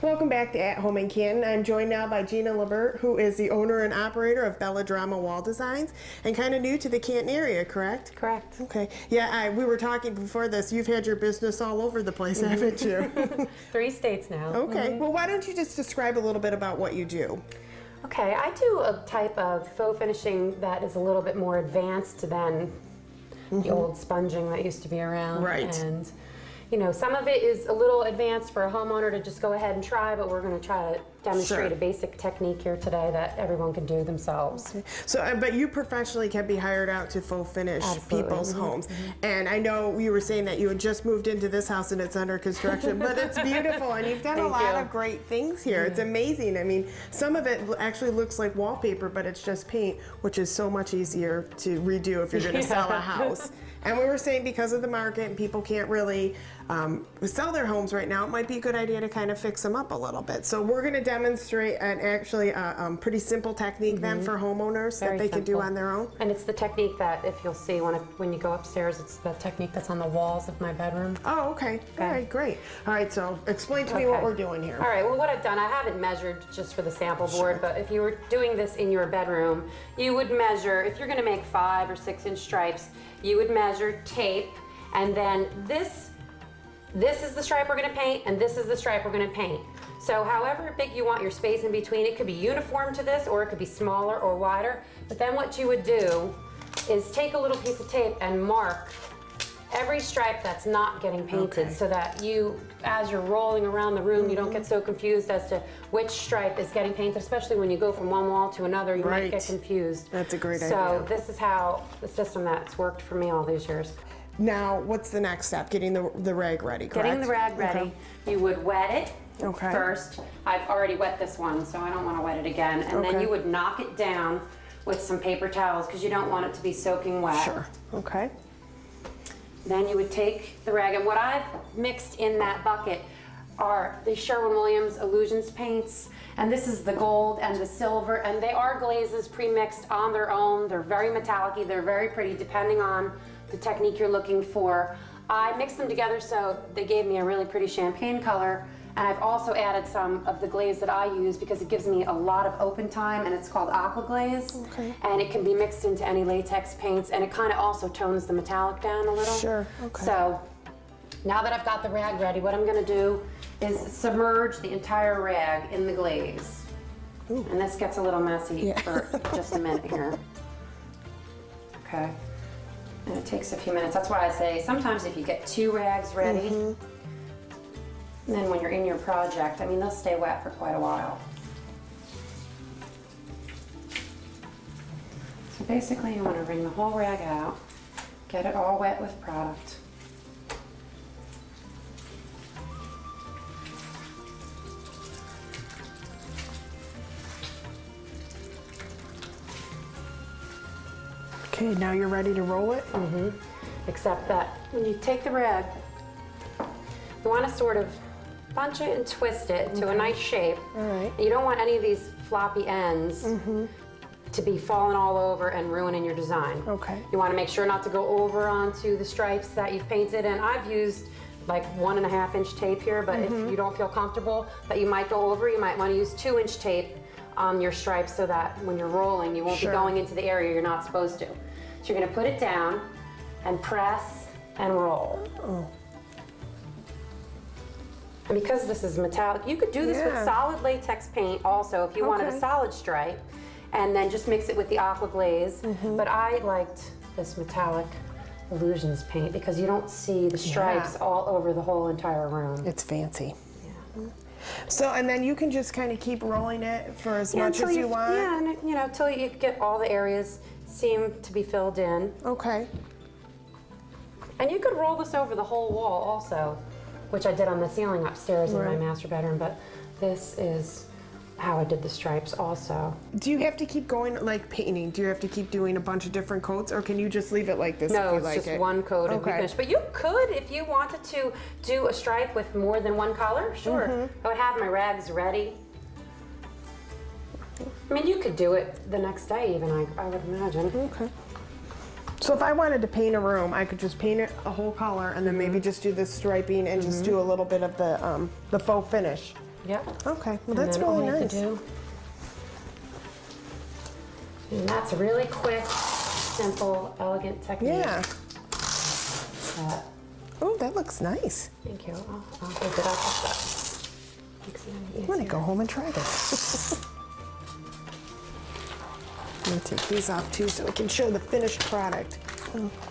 Welcome back to At Home in Canton. I'm joined now by Gina Lebert, who is the owner and operator of Belladrama Wall Designs and kind of new to the Canton area, correct? Correct. Okay. Yeah, we were talking before this. You've had your business all over the place, haven't you? 3 states now. Okay. Well, why don't you just describe a little bit about what you do? Okay, I do a type of faux finishing that is a little bit more advanced than the old sponging that used to be around. Right. And you know, some of it is a little advanced for a homeowner to just go ahead and try, but we're going to try to demonstrate a basic technique here today that everyone can do themselves. Okay. So, but you professionally can be hired out to full finish people's homes. And I know you were saying that you had just moved into this house and it's under construction, but it's beautiful and you've done a lot of great things here. It's amazing. I mean, some of it actually looks like wallpaper, but it's just paint, which is so much easier to redo if you're going to sell a house. And we were saying because of the market and people can't really sell their homes right now, it might be a good idea to kind of fix them up a little bit. So we're going to demonstrate an actually pretty simple technique then for homeowners that they can do on their own. And it's the technique that, if you'll see when you go upstairs, it's the technique that's on the walls of my bedroom. Oh, okay. All right, great. All right, so explain to me what we're doing here. All right, well, what I've done, I haven't measured just for the sample board, but if you were doing this in your bedroom, you would measure, if you're going to make 5 or 6 inch stripes, you would measure tape, and then this is the stripe we're going to paint, and this is the stripe we're going to paint. So however big you want your space in between, it could be uniform to this, or it could be smaller or wider. But then what you would do is take a little piece of tape and mark every stripe that's not getting painted, so that you, as you're rolling around the room, you don't get so confused as to which stripe is getting painted, especially when you go from one wall to another, you might get confused. That's a great idea. So this is how the system that's worked for me all these years. Now, what's the next step? Getting the rag ready, correct? Getting the rag ready. You would wet it first. I've already wet this one, so I don't want to wet it again. And then you would knock it down with some paper towels because you don't want it to be soaking wet. Sure. Okay. Then you would take the rag, and what I've mixed in that bucket are the Sherwin-Williams Illusions paints, and this is the gold and the silver, and they are glazes pre-mixed on their own. They're very metallic-y, they're very pretty depending on the technique you're looking for. I mixed them together so they gave me a really pretty champagne color, and I've also added some of the glaze that I use because it gives me a lot of open time, and it's called aqua glaze. And it can be mixed into any latex paints, and it kind of also tones the metallic down a little. Sure. So now that I've got the rag ready, what I'm going to do is submerge the entire rag in the glaze. And this gets a little messy for just a minute here. Okay. And it takes a few minutes. That's why I say sometimes if you get 2 rags ready, then when you're in your project, I mean, they'll stay wet for quite a while. So basically, you want to wring the whole rag out, get it all wet with product. Okay, now you're ready to roll it? Except that when you take the rag, you want to sort of bunch it and twist it to a nice shape. You don't want any of these floppy ends to be falling all over and ruining your design. You want to make sure not to go over onto the stripes that you've painted, and I've used like 1.5 inch tape here, but if you don't feel comfortable that you might go over, you might want to use 2 inch tape on your stripes so that when you're rolling, you won't be going into the area you're not supposed to. So you're going to put it down and press and roll. And because this is metallic, you could do this with solid latex paint also if you wanted a solid stripe, and then just mix it with the aqua glaze. But I liked this metallic Illusions paint because you don't see the stripes all over the whole entire room. It's fancy. So, and then you can just kind of keep rolling it for as much as you want? Yeah, and you know, until you get all the areas seem to be filled in. Okay. And you could roll this over the whole wall also, which I did on the ceiling upstairs in my master bedroom, but this is how I did the stripes also. Do you have to keep going, like painting? Do you have to keep doing a bunch of different coats, or can you just leave it like this if you like it? No, it's just one coat and be finished. But you could, if you wanted to do a stripe with more than one color, sure. I would have my rags ready. I mean, you could do it the next day even, I would imagine. Okay. So if I wanted to paint a room, I could just paint it a whole color and then maybe just do the striping and just do a little bit of the faux finish. Yep. Okay, well that's really nice. And that's a really quick, simple, elegant technique. Yeah. Oh, that looks nice. Thank you. I'll hold it up. I'm gonna go home and try this. I'm gonna take these off too so I can show the finished product.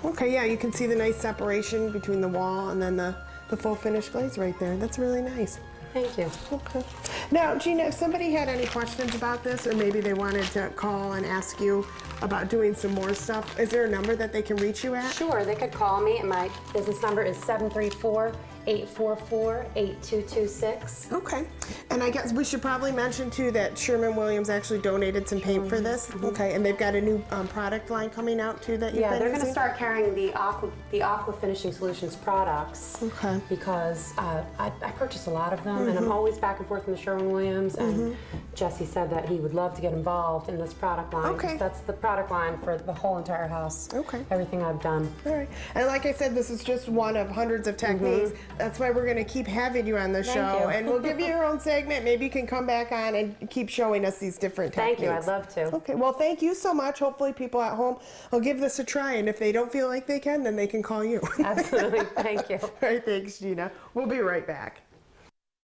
Okay, yeah, you can see the nice separation between the wall and then the full finished glaze right there. That's really nice. Thank you. Okay. Now, Gina, if somebody had any questions about this, or maybe they wanted to call and ask you about doing some more stuff, is there a number that they can reach you at? Sure, they could call me, and my business number is 734-844-8226. Okay. And I guess we should probably mention too that Sherwin-Williams actually donated some paint for this. Okay, and they've got a new product line coming out too that you've been they're using? going to start carrying the Aqua Finishing Solutions products. Okay. Because I purchase a lot of them, and I'm always back and forth from the Sherwin-Williams, and Jesse said that he would love to get involved in this product line. Okay. That's the product line for the whole entire house. Okay. Everything I've done. All right. And like I said, this is just one of hundreds of techniques. That's why we're going to keep having you on the show, and we'll give you your own segment. Maybe you can come back on and keep showing us these different techniques. Thank you. I'd love to. Okay. Well, thank you so much. Hopefully people at home will give this a try, and if they don't feel like they can, then they can call you. Absolutely. Thank you. All right. Thanks, Gina. We'll be right back.